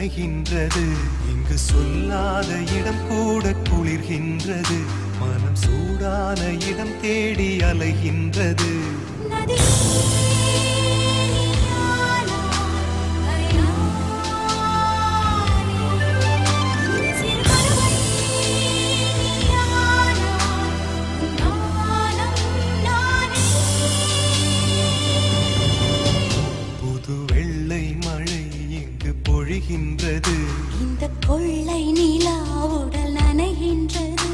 நனைகின்றது. இங்கு சொல்லாத இடம் கூட குளிர்கின்றது. மனம் சூடான இடம் தேடி அலைகின்றது. புது வெள்ளை மழை இங்கு பொழிகின்றது. இந்த கொள்ளை நிலா உடல் நனைகின்றது.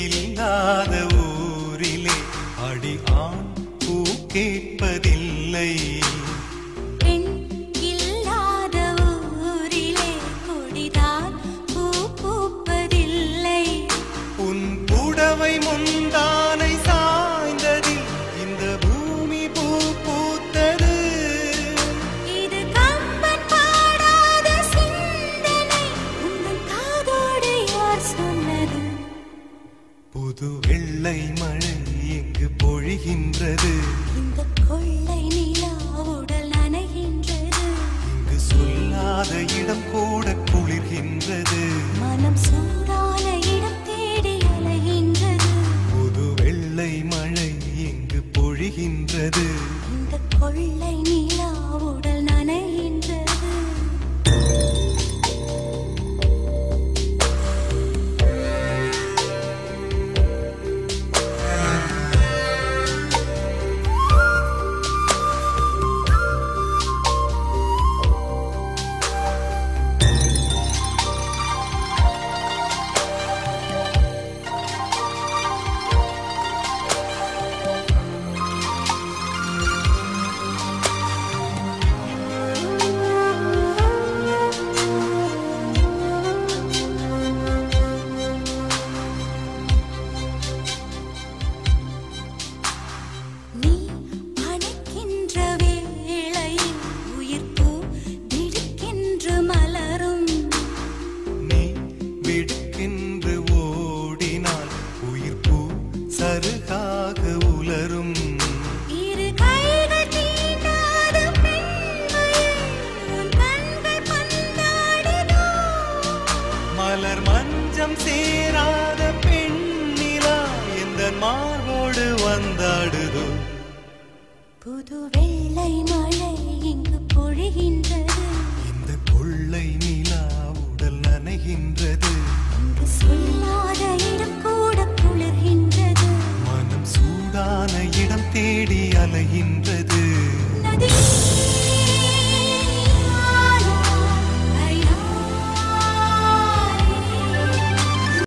இல்லாத ஊரிலே அடி ஆண் பூ கேட்பதில்லை. பெண் இல்லாத ஊரிலே கொடிதான் பூ பூப்பதில்லை. உன் புடவை முந்தானை சாய்ந்ததில் இந்த பூமி பூ பூத்தது. இது கம்பன் பாடாத சிந்தனை, உந்தன் காதோடு யார் சொன்னது? புது வெள்ளை மழை இங்கு பொழிகின்றது. இந்த கொள்ளை நிலா உடல் நனைகின்றது. இங்கு சொல்லாத இடம் கூட குளிர்கின்றது. மனம் சூடான இடம் தேடி அலைகின்றது. புது வெள்ளை மழை இங்கு பொழிகின்றது. இந்த கொள்ளை நிலா உடல் நனைகின்றது. நீ அணைக்கின்ற வேளையில் உயிர்ப்பூ திடுக்கென்று மலரும். நீ விடுக்கென்று ஓடினால் உயிர் பூ சருகாக உலரும். இரு கைகள் தீண்டாத பெண்மையை உன் கண்கள் பந்தாடுதோ? மலர் மஞ்சம் சேராத பெண்ணிலா எந்த மார்போடு வந்தாடுதோ? புது வெள்ளை மழை இங்கு பொழிகின்றது. இந்த கொள்ளை நிலா உடல் நனைகின்றது. இங்கு சொல்லாத